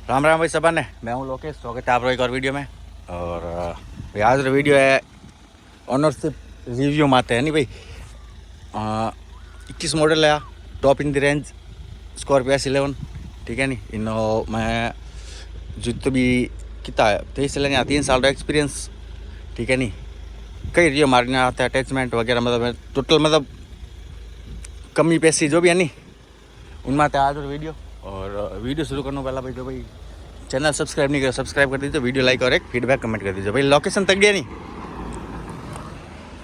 राम राम भाई सबा ने, मैं हूँ लोकेश। स्वागत है आप लोग एक और वीडियो में। और भाई आज जो वीडियो है ऑनरशिप रिव्यू माते है नहीं भाई। 21 मॉडल है, top in the range Scorpio S11, ठीक है नहीं। इन मैं जित भी कितना है 23 चलेंगे, 3 साल का एक्सपीरियंस, ठीक है नहीं। कई रिव्यू मारने आते हैं, अटैचमेंट वगैरह, मतलब टोटल मतलब कमी पैसी जो भी है नहीं उनमें आते आज वीडियो। और वीडियो शुरू करने पहला भाई जो भाई चैनल सब्सक्राइब नहीं करो सब्सक्राइब कर दीजिए, वीडियो लाइक और एक फीडबैक कमेंट कर दीजिए भाई। लोकेशन तक गया नहीं,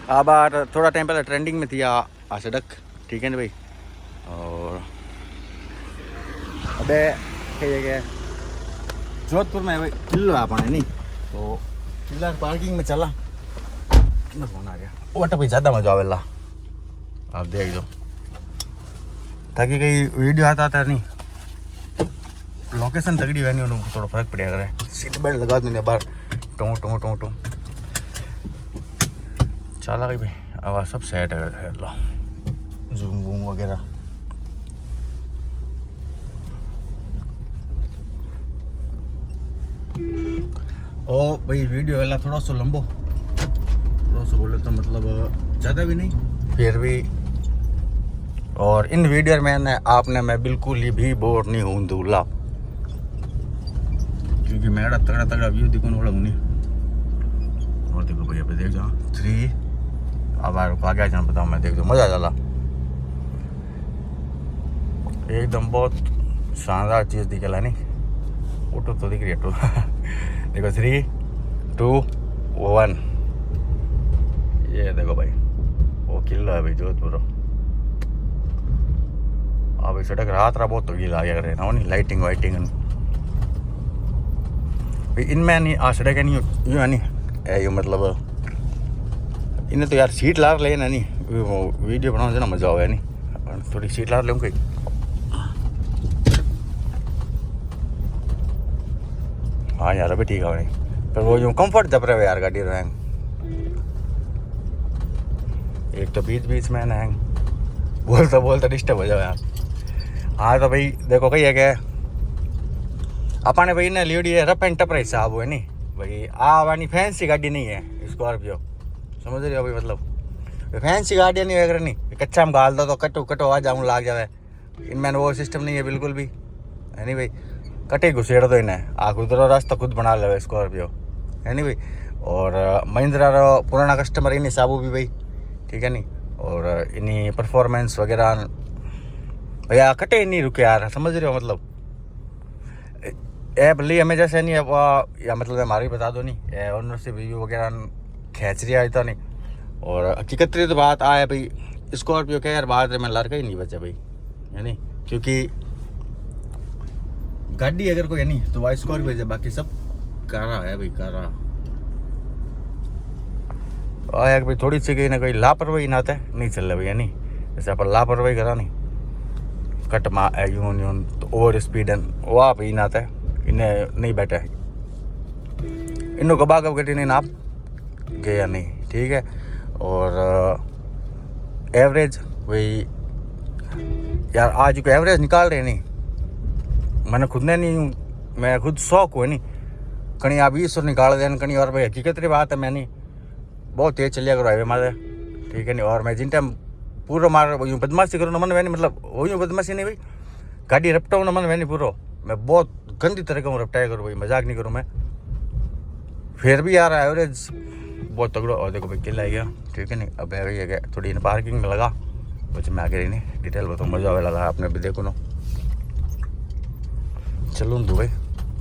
अब बार थोड़ा टाइम पहले ट्रेंडिंग में थी आ सड़क, ठीक है ना भाई। और अबे क्या जोधपुर में भाई किलो आ पाने नहीं, तो किला पार्किंग में चला फोन आ गया वट भाई, ज़्यादा मजा आवेला आप देख दो, ताकि कहीं वीडियो आता नहीं। लोकेशन तगड़ी है नहीं, उन्होंने थोड़ा फर्क पड़ेगा। करे सीट बेल्ट लगा दूँ बार टों टों टों टों चला गई भाई। आवाज़ सब सेट है, लो जूम वूम वगैरह। ओ भाई वीडियो वाला थोड़ा सा लंबो, थोड़ा सा बोले तो मतलब ज़्यादा भी नहीं फिर भी। और इन वीडियो में आपने मैं बिल्कुल ही भी बोर नहीं हूँ दूल्हा, क्योंकि मेरा तगड़ा तगड़ा व्यू दिखने वाला हूँ नहीं। और देखो भैया पे देख जाओ 3 अब आगे जाना बताऊँ मैं, देख दो मज़ा चला एकदम, बहुत शानदार चीज़ दिखेला नहीं। फोटो तो दिख रही है टू देखो 3, 2, 1 ये देखो भाई वो किला है भाई जोधपुर। अब भाई सड़क रात बहुत तो गीला आगे करे ना नहीं, लाइटिंग वाइटिंग इनमें नहीं आ सड़क नहीं यूँ है नहीं यूँ, मतलब इन्हें तो यार सीट लार ले ना नहीं, वीडियो बनाने से ना मज़ा आवे नहीं, थोड़ी सीट लार लूँ कोई। हाँ यार अभी ठीक है नहीं, पर वो यूँ कंफर्ट जब रहे यार गाड़ी रहेंग, एक तो बीच बीच में ना हैंग बोलता बोलता डिस्टर्ब हो जाओ यार। हाँ तो भाई देखो कही है क्या अपने भाई ने लियोड़ी है रफ एंड टप रही साहब है नहीं भाई। वानी फैंसी गाड़ी नहीं है स्कॉर्पियो, समझ रहे हो भाई। मतलब फैंसी गाड़ियाँ नहीं वगैरह नहीं, कच्चा में गाल दो तो कटो कटो आ जाऊँ लाग जावे, इनमें वो सिस्टम नहीं है बिल्कुल भी है नहीं भाई। कटे घुसेड़ दो इन्हें खुद रास्ता खुद बना ले स्कॉर्पियो है नहीं भाई। और महिंद्रा रो पुराना कस्टमर इन्हीं साबू भी भाई, ठीक है नहीं। और इन्हीं परफॉर्मेंस वगैरह भैया कटे नहीं रुके यार, समझ रहे हो। मतलब ए भले हमें जैसे नहीं है या मतलब हमारी बता दो नहीं ओनरशिप रिव्यू वगैरह खींच रही था नहीं। और हकीकत तो बात आए भाई स्कॉर्पियो के यार बात में लड़का ही नहीं बचा भाई है नहीं, क्योंकि गाड़ी अगर कोई है नहीं तो वह स्कॉर्पियो है, बाकी सब कारा है भाई कारा। आया भाई थोड़ी सी कहीं ना कहीं लापरवाही ना आता नहीं चल रहा भैया नहीं, जैसे अपन लापरवाही करा नहीं कट मा यून यून तो ओवर स्पीड वाह भाई ना आता है, इन्हें नहीं बैठा है इन्हों कबा कब गटी नहीं नाप गया नहीं, ठीक है। और एवरेज वही यार आज को एवरेज निकाल रहे नहीं, मैंने खुद ने नहीं, मैं खुद शौक हुआ नहीं कहीं आप 20 निकाल दें कहीं। और भाई हकीकत की बात है मैं नहीं बहुत तेज चलिया करो हाईवे मारे, ठीक है नहीं। और मैं जिन टाइम पूरा मार यूँ बदमाशी करूँ ना मन वैनी, मतलब वो यूँ बदमाशी नहीं भाई गाड़ी रपटाऊँ ना मन वैनी पूरा, मैं बहुत गंदी तरह का रपटाया करूँ भाई, मजाक नहीं करूँ मैं। फिर भी यार एवरेज बहुत तगड़ो। और देखो भाई किला गया, ठीक है नहीं। अब है गया थोड़ी इन पार्किंग में लगा कुछ मैं आगे नहीं डिटेल बताऊँ, मजा आवे लगा आपने भी देखो ना। चलूँ तो भाई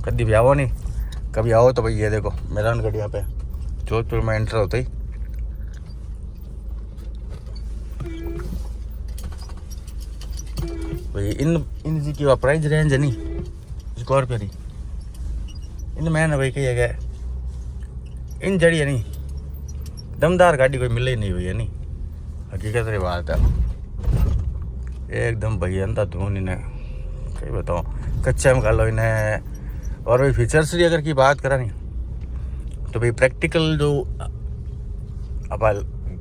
कभी भी आओ नहीं, कभी आओ तो भाई ये देखो मेरा गड्ढिया पे जोधपुर में एंटर होते ही भाई इन जी की प्राइस रेंज है नहीं स्कॉर्पियो नहीं इन मैंने भाई कही है इन जड़ी है नहीं दमदार गाड़ी कोई मिले ही नहीं हुई है नहीं, हकीकत की बात है एकदम भाई अंधा धुन इन्हें कहीं बताओ कच्चा में खा लो इन्हें। और भाई फीचर्स की अगर की बात करा नहीं तो भाई प्रैक्टिकल जो अब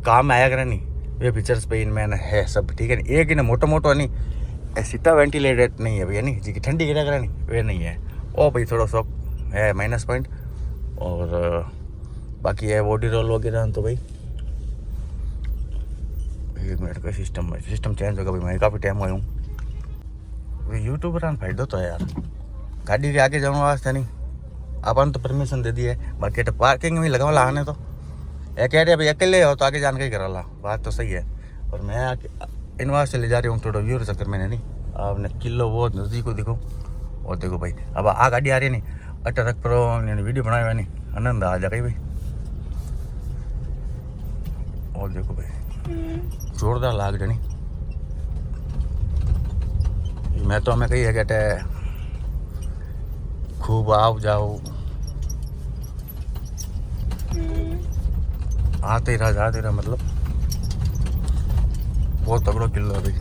काम आया करा नहीं वे फीचर्स पे इनमें है सब, ठीक है नहीं। एक इन्हें मोटो मोटो नहीं सीटा वेंटिलेटेड नहीं है भैया नहीं जी की ठंडी गिरा करा नहीं वे नहीं है। वो भाई थोड़ा सा है माइनस पॉइंट। और बाकी है बॉडी रोल वगैरह तो भाई 1 मिनट का सिस्टम चेंज होगा भाई। मैं काफ़ी टाइम हुआ हूँ। यूट्यूबर आने फायदा तो है यार, गाड़ी के आगे जाने वास्ते नहीं अपन तो परमिशन दे दी है, बाकी तो पार्किंग में लगा वाला आने तो कह रहे भाई अकेले हो तो आगे जान के ही करा ला, बात तो सही है। और मैं इन वास्ते ले जा रही हूँ थोड़ा व्यू चक्कर में नहीं। आपने किलो बहुत नज़दीक को देखो। और देखो भाई अब आ गाड़ी आ रही नहीं अटरक पर वीडियो बनाए हुआ नहीं आनंद आ जाएगा भाई। और देखो भाई जोरदार लाग जानी। मैं तो हमें कही है कहते खूब आओ जाओ आते रहा जाते रहा, मतलब बहुत तगड़ा किला है भाई।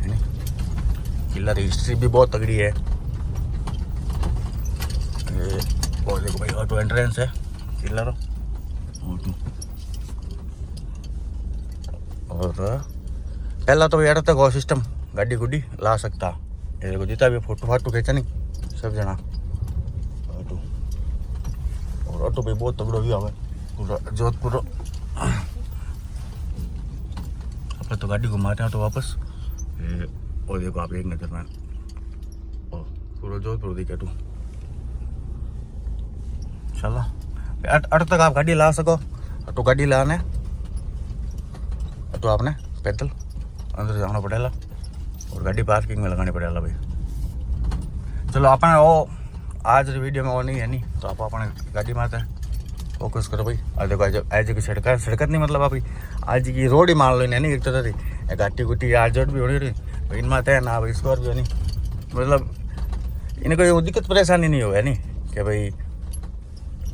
किला की हिस्ट्री भी बहुत तगड़ी है। और देखो भाई ऑटो एंट्रेंस है किला रो। और पहला तो यार तक और सिस्टम गाड़ी गुड्डी ला सकता ये देखो जितना भी फोटो फाटो खींचा नहीं सब जना ऑटो। और ऑटो भी बहुत तगड़ो भी आवे पूरा जोधपुर। अपने तो गाड़ी घुमाते हैं तो वापस और देखो आप एक नजर में पूरा जोधपुर दिखे तू चला अट तक आप गाड़ी ला सको। तो गाड़ी लाने तो आपने पैदल अंदर जाना पड़ेगा और गाड़ी पार्किंग में लगानी पड़ेगा भाई। चलो अपने वो आज वीडियो में वो नहीं है नहीं तो आप अपने गाड़ी में आते हैं फोकस करो भाई। और देखो आज की सड़क नहीं मतलब आप आज की रोड ही मान लो नहीं एक तरह से घाटी गुटी आज भी हो रही भाई इनमें आते हैं ना भाई स्कॉर्पियो नहीं मतलब इन्हें कोई दिक्कत परेशानी नहीं हो नहीं कि भाई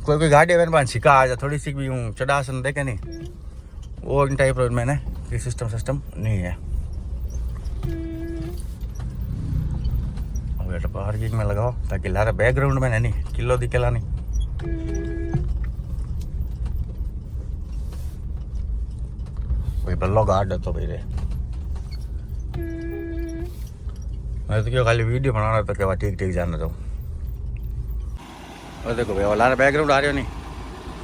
कोई गाड़ी मेरे पास छिका आ जाए थोड़ी सी भी हूँ चढ़ासन देखे नहीं वो इन टाइप मैंने ये सिस्टम नहीं है। अब बेटा पार्किंग में लगाओ ताकि लारा बैकग्राउंड में नहीं किलो दिखेला नहीं। भाई बल्लो गार्ड है तो भाई रे मैं तो क्यों खाली वीडियो बना रहा था क्या ठीक जाना चाहूँ। और देखो भाई लारा बैकग्राउंड आ रही हो नहीं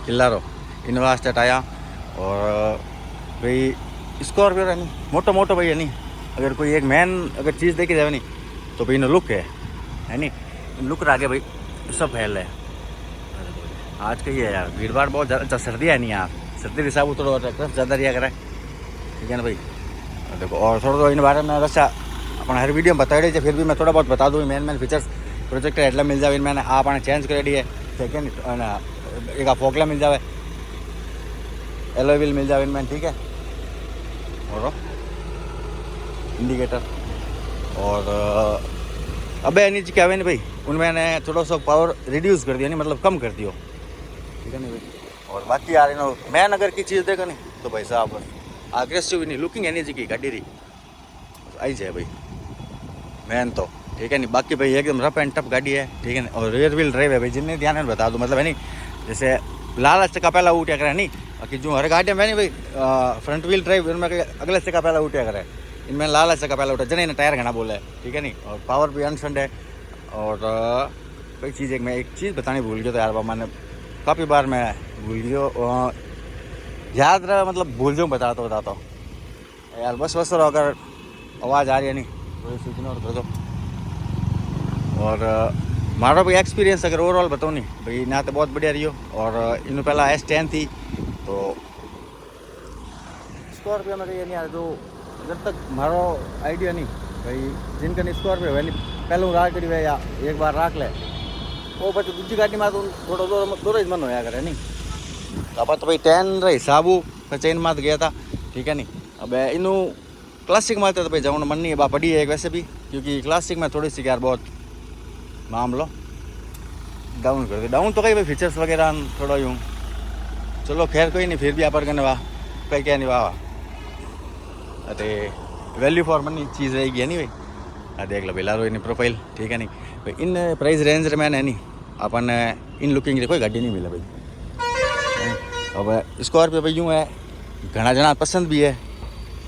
किला रो इन वास्ते आया। और भाई स्कॉर्पियो है नहीं मोटो भाई है नहीं अगर कोई एक मैन अगर चीज़ देखी जाए नहीं तो भाई लुक है नहीं लुक आगे भाई सब फैल है। आज का ही है यार भीड़ भाड़ बहुत ज़्यादा सर्दी है नहीं यार सर्दी के हिसाब उतरो ज़्यादा रिया करे ठीक है ना भाई। देखो और थोड़ा इन बारे में वैसा अपना हर वीडियो में बता रही फिर भी मैं थोड़ा बहुत बता दूँ मेन फीचर्स प्रोजेक्टर हेडलाइट मिल जाए मैंने आपने चेंज कर दी है सेकेंड एक फोकला मिल जाए एलॉय व्हील मिल जाए इनमें ठीक है। और इंडिकेटर और अबे नीचे क्या है नहीं भाई उनमें ने थोड़ा सा पावर रिड्यूस कर दिया नहीं मतलब कम कर दियो ठीक है नहीं भाई। और बाकी यार नो मैन अगर की चीज़ देखा नहीं तो भाई साहब अग्रेसिव नहीं लुकिंग है नहीं जी की गाड़ी रही आई जाए भाई मैन तो ठीक है नहीं। बाकी भाई एकदम रफ एंड टफ गाड़ी है ठीक है। और रियर व्हील ड्राइव है भाई जिन्हें ध्यान है बता दूँ मतलब है नहीं जैसे लाल चक्का पहला उठा करे नहीं बाकी जो हर गाड़ी में नहीं भाई फ्रंट व्हील ड्राइव इनमें अगले चक्का पहला उठा करे इनमें लाल चक्का पहला उठा जने टायर घना बोला है ठीक है नहीं। और पावर भी अनसंड है। और कोई चीज़ मैं एक चीज़ बतानी भूल गया तो यार मैंने काफ़ी बार मैं भूल गया याद रहा मतलब भूल जाऊँ बताता हूँ यार बस अगर आवाज़ आ रही है नहीं थोड़ी सूचना और कर दो। और मारो भाई एक्सपीरियंस अगर ओवरऑल बताऊँ नहीं भाई ना तो बहुत बढ़िया रही हो। और इन पहला S10 थी तो स्कॉर्पियो में ये नहीं यार जो जब तक मारो आइडिया नहीं भाई जिनका स्कॉर्पियो है नहीं पहले राख करी है या एक बार राख ले वो बच्चे दूसरी गाड़ी में तो थोड़ा दो मन होया करे नहीं अब तो भाई 10 रही साबू चैन मात गया था ठीक है नहीं। अब इन क्लासिक में तो भाई जाऊँ मन नहीं है बा पड़ी है वैसे भी क्योंकि क्लासिक में थोड़ी सी यार बहुत मामलो डाउन कर दे डाउन तो कहीं भाई फीचर्स वगैरह थोड़ा यूँ चलो खैर कोई नहीं फिर भी आप करने वाह कहीं क्या नहीं वाह अरे वैल्यू फॉर मनी चीज़ रहेगी है नहीं भाई देख लो भाई लारो इन प्रोफाइल ठीक है नहीं भाई इन प्राइस रेंज में है नहीं अपन इन लुकिंग रे कोई गाड़ी नहीं मिला भाई। अब स्कॉर्पियो भाई यूँ है घना जना पसंद भी है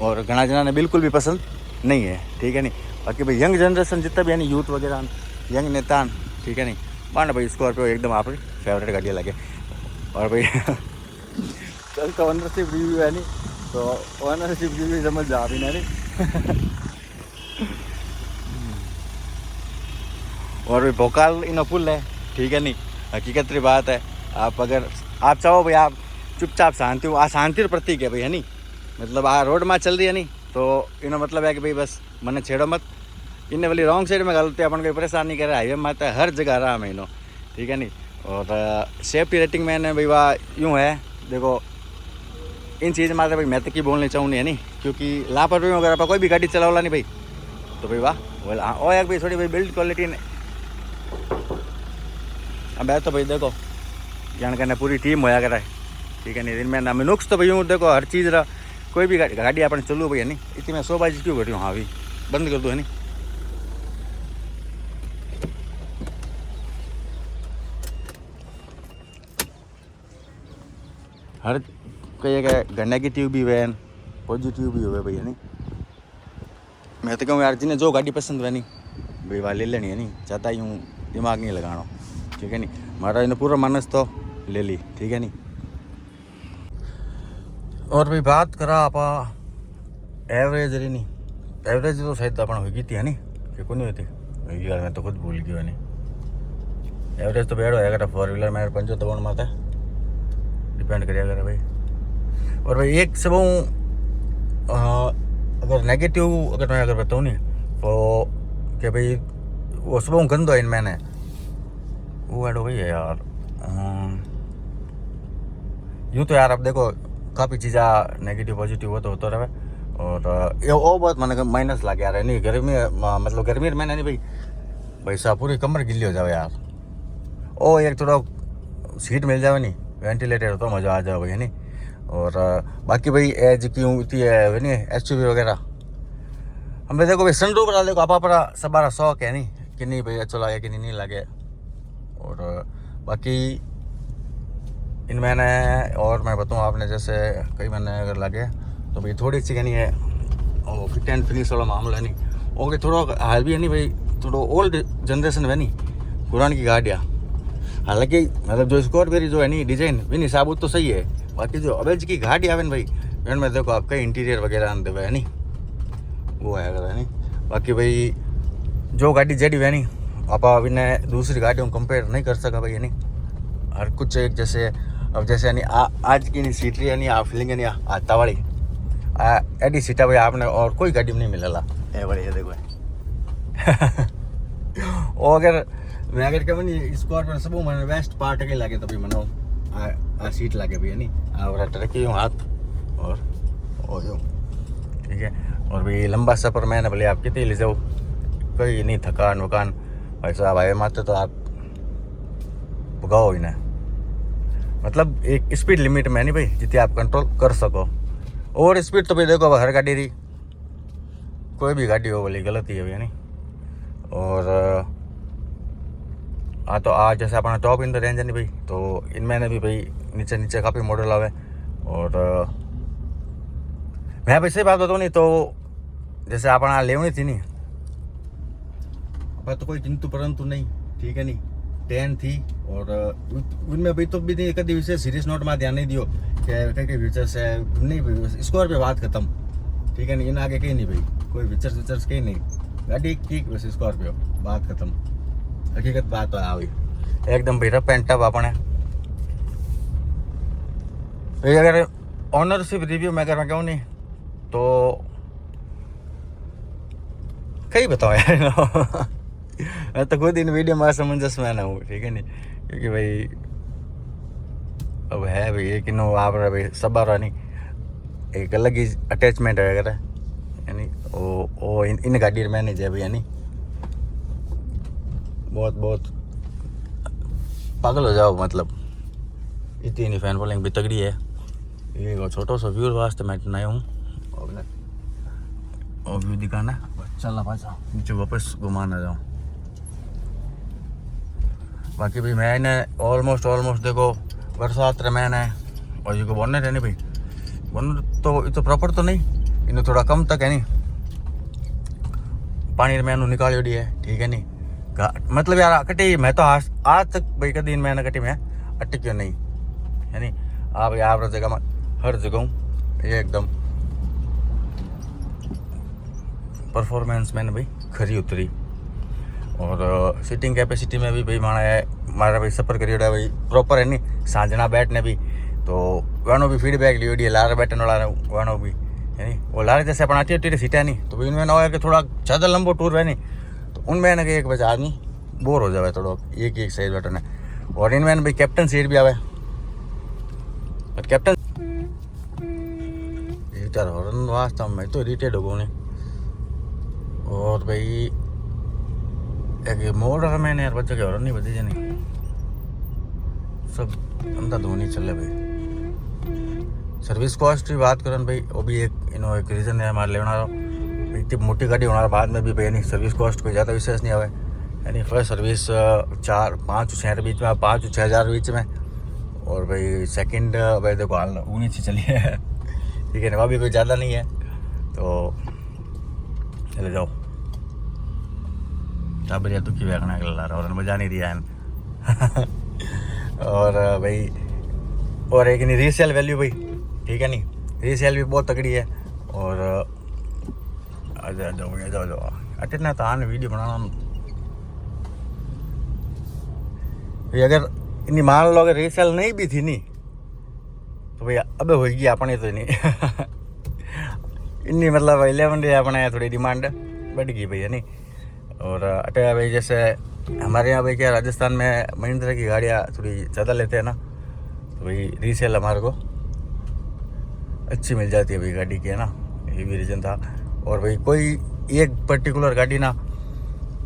और घना जना ने बिल्कुल भी पसंद नहीं है ठीक है नहीं। बाकी भाई यंग जनरेशन जितना भी है नहीं यूथ वगैरह यंग नेता ठीक है नहीं माना भाई स्कॉर्पियो एकदम आप फेवरेट गाड़ी लगे। और भाई चल तो ओनरशिप रिव्यू है नहीं, तो ओनरशिप रिव्यू समझ जा भी नहीं। और भाई भोकाल इन फुल है, ठीक है नहीं, हकीकत की बात है। आप अगर आप चाहो भाई आप चुपचाप शांति आ शांति प्रतीक है भाई, है नहीं, मतलब आ रोड में चल रही है नहीं, तो इनो मतलब है कि भाई बस मने छेड़ो मत। इन्हें वाली रॉन्ग साइड में गलती अपन कोई परेशान नहीं करे, हाईवे में आता है हर जगह आराम है इनो, ठीक है नहीं। और सेफ्टी रेटिंग में भाई वाह यूँ है, देखो इन चीज़ में भाई मैं तो की बोलनी चाहूँ नहीं, है नहीं, क्योंकि लापरवाही अगर आप कोई भी गाड़ी चलाओला नहीं भाई तो भाई वाह और यार भाई थोड़ी भाई बिल्ड क्वालिटी ने अब है तो भाई देखो जान करने पूरी टीम होया करे, ठीक है नहीं। इनमें ना नुक्स तो भाई यूँ देखो हर चीज़ रहा, कोई भी गाड़ी अपन चलू भाई, है नहीं, इतनी मैं 100 बाजी क्यों कर रही हूँ, हाँ भाई बंद कर दो, है नहीं। हर कई का नेगेटिव भी हुए पॉजिटिव भी हुए भाई, है नहीं। मैं तो कहूँ यार जिन्हें जो गाड़ी पसंद है नहीं भाई वह ले लेनी, है नहीं, चाहता यूँ दिमाग नहीं लगाना, ठीक है नहीं। हमारा इन्हें पूरा मानस तो ले ली, ठीक है नहीं। और भाई बात करा आप एवरेज रही नहीं, एवरेज तो शायद अपन होगी थी, है नहीं, कि को नहीं होती यार, मैं तो खुद भूल गया नहीं। एवरेज तो बेड़ होया 4 व्हीलर में 55 में आता डिपेंड करेगा भाई। और भाई एक सब अगर नेगेटिव अगर मैं बताऊँ नहीं तो कि भाई वो सब गंदो है इनमें वो एडो भाई है यार। यूँ तो यार अब देखो काफ़ी चीज़ें नेगेटिव पॉजिटिव हो तो होता रहे। और ये वो बहुत मन माइनस लगे यार, नहीं गर्मी मतलब गर्मी में नहीं भाई भाई साहब पूरी कमर गिल्ली हो जाए यार। ओ एक थोड़ा सीट मिल जाए नहीं वेंटिलेटर तो मज़ा आ जाए भाई, है नहीं। और बाकी भाई एज क्यों इतनी है नहीं SUV वगैरह हमें देखो भाई सनरूफ बना देखो आप सबारा शौक है नहीं कि नहीं भाई अच्छा लगे कि नहीं लगे। और बाकी इनमें और मैं बताऊँ आपने जैसे कई मैंने अगर लगे तो भाई थोड़ी सी नहीं है और फिट एंड फिनिश वाला मामला नहीं ओके, थोड़ा हाल भी है नहीं भाई, थोड़ा ओल्ड जनरेशन है नहीं पुरानी की गाड़ियाँ। हालांकि मतलब जो स्कॉर्पियो जो है नहीं डिजाइन भी नहीं साबुत तो सही है, बाकी जो अवेज की गाड़ी आवे भाई इनमें देखो आपका इंटीरियर वगैरह आने देवे है नहीं वो है अगर, है नहीं। बाकी भाई जो गाड़ी जेडी है नहीं आप इन्हें दूसरी गाड़ियों को कंपेयर नहीं कर सका भाई, है नहीं। हर कुछ एक जैसे अब जैसे यानी आज की नहीं सीट रही है नहीं आप फीलिंग है नहीं आता वाली एडी सीटा भाई आपने और कोई गाड़ी में नहीं मिलेला ए बड़ी है देखो। और अगर मैं अगर कहूँ नहीं स्कॉर्पियो सब मैंने वेस्ट पार्ट के लगे तो भी मनो आ सीट लगे भी, है नहीं और ट्रक यूँ हाथ और यूँ, ठीक है। और भी लंबा सफ़र मैंने भले आप कितने ले जाओ कोई नहीं थकान वकान भाई साहब आए माते तो आप भगाओ ही ना, मतलब एक स्पीड लिमिट में नहीं भाई जितनी आप कंट्रोल कर सको। और स्पीड तो भाई देखो हर गाड़ी रही कोई भी गाड़ी हो बोली गलती है भाई, नहीं। और तो आज जैसे अपना टॉप इन द रेंज है नहीं भाई तो इनमें भी भाई नीचे नीचे काफ़ी मॉडल आवे। और मैं भाई सही बात बताऊँ नहीं तो जैसे अपना लेवनी थी नहीं अब तो कोई किंतु परंतु नहीं, ठीक है नहीं 10 थी। और उनमें भाई तो भी नहीं कभी विशेष सीरियस नोट में ध्यान नहीं दियो कि कई फीचर्स है नहीं स्कॉर्पियो बात खत्म, ठीक है नहीं। इन आगे कहीं नहीं भाई कोई फीचर्स कहीं नहीं गाड़ी ठीक वैसे स्कॉर्पियो बात खत्म, हकीकत बात तो आई एकदम भाई रफ एंड टफ अपने। अगर ऑनरशिप रिव्यू में अगर मैं कहूँ नहीं तो कई बताओ यार मैं तो खुद इन वीडियो में असमंजस में ना हूँ, ठीक है नहीं, क्योंकि भाई अब है भाई एक नो आप रहा भाई सब आ रहा नहीं एक अलग ही अटैचमेंट है अगर यानी वो इन गाड़ी में नहीं जाए भाई, यानी बहुत पागल हो जाओ, मतलब इतनी नहीं फैन फॉलोइंग भी तगड़ी है। ये छोटा सा व्यू वास्ते मैं नया हूँ और व्यू दिखाना चलना पाचा नीचे वापस घुमाना जाऊँ। बाकी भाई मैंने ऑलमोस्ट देखो बरसात रे मैंने और ये को बोलने रहने भाई बोल तो प्रॉपर तो नहीं इन्हें थोड़ा कम तक है नहीं पानी मैंने निकाल दी है, ठीक है नहीं। मतलब यार कटी मैं तो आज तक भाई कभी मैंने कटी मैं अटक्यो नहीं है नी। आप यहाँ जगह में हर जगह एकदम परफॉर्मेंस मैंने भाई खरी उतरी। और सीटिंग कैपेसिटी में भी भाई मारा भाई सफ़र करी भाई प्रॉपर है नी। सांजना बैठने भी तो वाणो भी फीडबैक ली लारे बैठने वाला वाणो भी है नी। वो लारे जैसे अपन आती सीटें नहीं तो भाई उनमें ना हो कि थोड़ा ज़्यादा लंबो टूर है नहीं तो उनमें ना कि एक बजे आदमी बोर हो जाए थोड़ा एक साइड बैठने। और इनमें भाई कैप्टन सीट भी आवे कैप्टन यार हॉर्न वास्तव में तो इरिटेट हो गई। और भाई एक मोड़ है मैंने यार बच्चे के हॉर्न नहीं बजे नहीं सब अंधा धोनी चले भाई। सर्विस कॉस्ट की बात करें भाई वो भी एक रीज़न है हमारे लेना इतनी मोटी गाड़ी होने बाद में भी भाई नहीं सर्विस कॉस्ट कोई ज़्यादा विशेष नहीं आवे यानी फर्स्ट सर्विस 4-5 बीच में 5-6 हज़ार बीच में। और भाई सेकंड भाई देखो हाल 19 चली है ठीक है ना वहाँ भी कोई ज़्यादा नहीं है तो चले जाओ टाबरिया तो क्यों रखना अगला और मज़ा नहीं दिया है और भाई और एक नहीं रीसेल वैल्यू भाई ठीक है नहीं रीसेल भी बहुत तगड़ी है। और आ जाओ अटे ना तान वीडियो बनाना भाई अगर इन्नी मान लो अगर रीसेल नहीं भी थी नहीं तो भैया अब होगी अपने तो नहीं इन्नी मतलब 11 डे अपने थोड़ी डिमांड बढ़ गई भैया नहीं। और अटे भाई जैसे हमारे यहाँ भाई क्या राजस्थान में महिंद्रा की गाड़ियाँ थोड़ी ज़्यादा लेते हैं ना तो भाई रीसेल हमारे को अच्छी मिल जाती है भाई गाड़ी की है ना ये भी रीज़न था। और भाई कोई एक पर्टिकुलर गाड़ी ना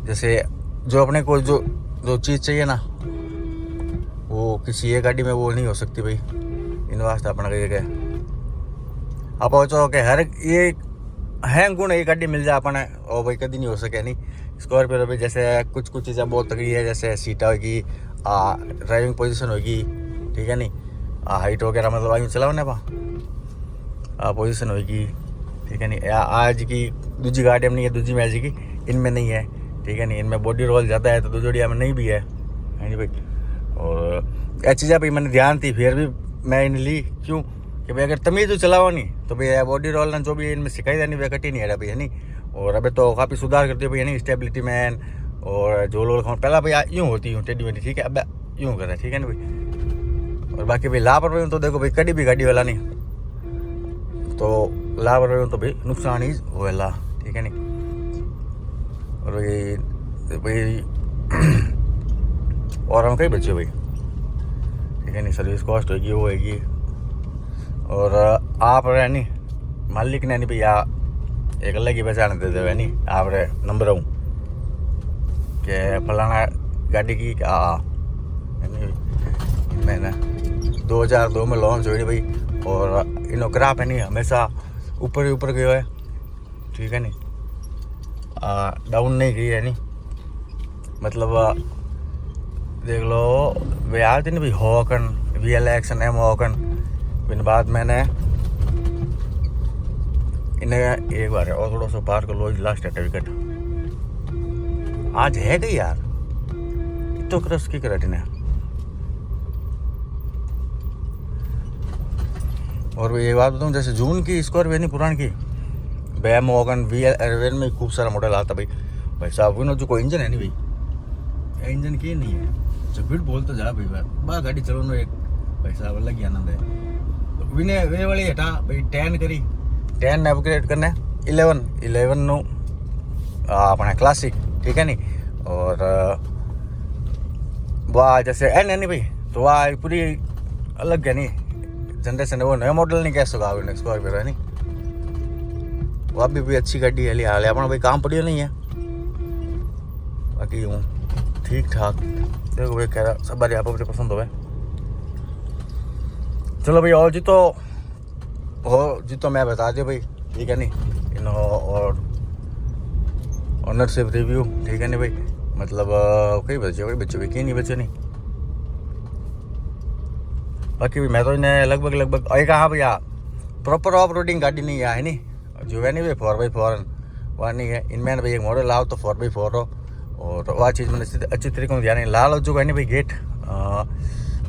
जैसे जो अपने को जो चीज़ चाहिए ना वो किसी एक गाड़ी में वो नहीं हो सकती भाई इन वास्ते अपना कही आप चाहो कि हर एक है गुण एक गाड़ी मिल जाए अपने और भाई कभी नहीं हो सके नहीं। स्कॉर्पियो भाई जैसे कुछ चीज़ें बहुत तगड़ी है जैसे सीटा होगी ड्राइविंग पोजीशन होगी ठीक है नहीं हाइट वगैरह मतलब आयु चलाओ ना पोजीशन होगी ठीक है नहीं। आज की दूसरी गाड़ी में नहीं है दूसरी में आज की इनमें नहीं है ठीक है नहीं इनमें बॉडी रोल ज़्यादा है तो दूसरी में नहीं भी है नहीं भाई। और यह चीज़ें भाई मैंने ध्यान थी फिर भी मैं इन ली क्यों कि भाई अगर तमीज़ चलाओ नहीं तो भैया बॉडी रोल ना जो भी इनमें सिखाई जानी वह कटी नहीं है भैया नहीं। और अभी तो काफ़ी सुधार करते हो भैया नहीं स्टेबिलिटी मैन और झोल खाओ पहला भैया यूँ होती हूँ टेढ़ी मेढ़ी ठीक है अब यूँ कर रहा है ठीक है ना भाई। और बाकी भाई लापरवाही तो देखो भाई कड़ी भी गाड़ी वाला नहीं तो लापरवाही तो भाई नुकसान ही होएला ठीक है नहीं। और भाई और हम कहीं बचे भाई ठीक है नहीं सर्विस कॉस्ट होगी वो होगी। और आप रहे नहीं मालिक ने नहीं भैया एक अलग ही पहचान दे दे नहीं आप रे नंबर हूँ कि फलाना गाड़ी की मैंने 2002 में लॉन्च हुई भाई। और इनो क्राप है नहीं हमेशा ऊपर ही ऊपर गया है ठीक है नहीं डाउन नहीं गई है नहीं मतलब देख लो वे आते नहीं भाई हॉकन VLX एम हॉकन फिर बाद मैंने इन्हें एक बार और थोड़ा सा पार कर लो लास्ट सर्टिफिकेट आज है गई यार तो क्रश की करट ने। और ये बात बताऊँ जैसे जून की स्कॉर्पियो नहीं पुरानी की बैम वॉगन VL में खूब सारा मॉडल आता भाई साहब विनो जो कोई इंजन है नहीं भाई इंजन की नहीं है जो फिर बोल तो जा भाई बात गाड़ी चलो ना एक भाई साहब अलग ही आनंद है। तो विने वे वाली हटा भाई 10 करी 10 ने अपग्रेड करना 11 नो अपना क्लासिक ठीक है नहीं। और वाह जैसे एन है नहीं भाई तो वाह पूरी अलग है नहीं जनरेशन है वो नया मॉडल नहीं कह सका स्कॉर्पियो है नहीं वो भी अच्छी गाड़ी है हाल अपना भाई काम पड़ियो नहीं है बाकी हूँ ठीक ठाक देखो भाई कह रहा सब बारी आप मुझे पसंद हो चलो भाई और जीतो मैं बता दियो भाई ठीक है नहीं इन और ऑनरशिप रिव्यू ठीक है नहीं भाई मतलब कई बच्चे भाई कहीं नहीं बच्चे नहीं बाकी भी मैं तो इन्हें लगभग हाँ भैया प्रॉपर ऑफ रोडिंग गाड़ी नहीं है नहीं जो है नहीं भाई 4x4 वहाँ नहीं है इनमें भाई एक मॉडल आओ तो 4x4 हो और वह चीज़ मैंने अच्छी तरीके से ध्यान नहीं लाल जो है भाई गेट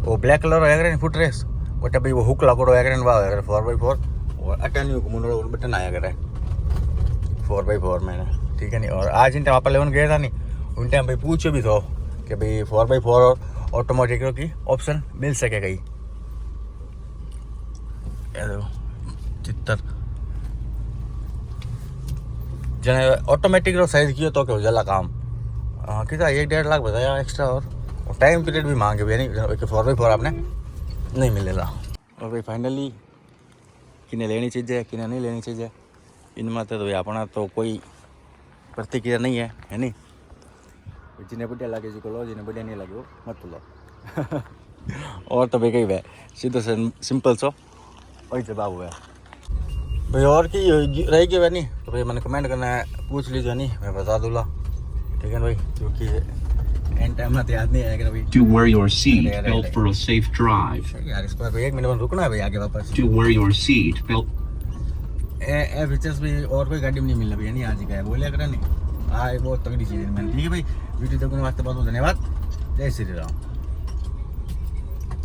वो ब्लैक कलर है फुट रेस बट भाई वो हुक लगोड़ो है 4x4 और अटैनी मुंडो बटन आया करे 4x4 मैंने ठीक है नहीं। और आज इन टाइम आप लेवन गया था नहीं उन टाइम भाई पूछो भी तो कि भाई 4x4 ऑटोमेटिक की ऑप्शन मिल सके कहीं चित्तर जने ऑटोमेटिक रो साइज किया तो क्या जला काम कितना 1-1.5 लाख बताया एक्स्ट्रा और टाइम पीरियड भी मांगे भी नहीं 4x4 आपने नहीं मिलेगा। और भाई फाइनली किन्हें लेनी चाहिए किन्हें नहीं लेनी चाहिए इनमें तो भाई अपना तो कोई प्रतिक्रिया नहीं है नहीं। जिन्हें बढ़िया लगे जी को लो जिन्हें बढ़िया नहीं लगे वो मत लो और तो भाई कही भाई सीधो से सिंपल सो वही जवाब हुआ भाई। और की रह गई नहीं तो भाई मैंने कमेंट करना है पूछ लीजिए नहीं मैं बता दूँगा ठीक है भाई क्योंकि एंड टाइम में याद नहीं आएगा भाई। To wear your seat belt for a safe drive. यार इस पर 1 मिनट रुकना है भाई आगे वापस। To wear your seat belt. A features भी और कोई गाड़ी में नहीं मिल रही है नहीं आज का है बोलिया करा नहीं बहुत तगड़ी चीज़ है मैंने ठीक है भाई वीडियो देखने वास्ते बहुत बहुत धन्यवाद। जय श्री राम।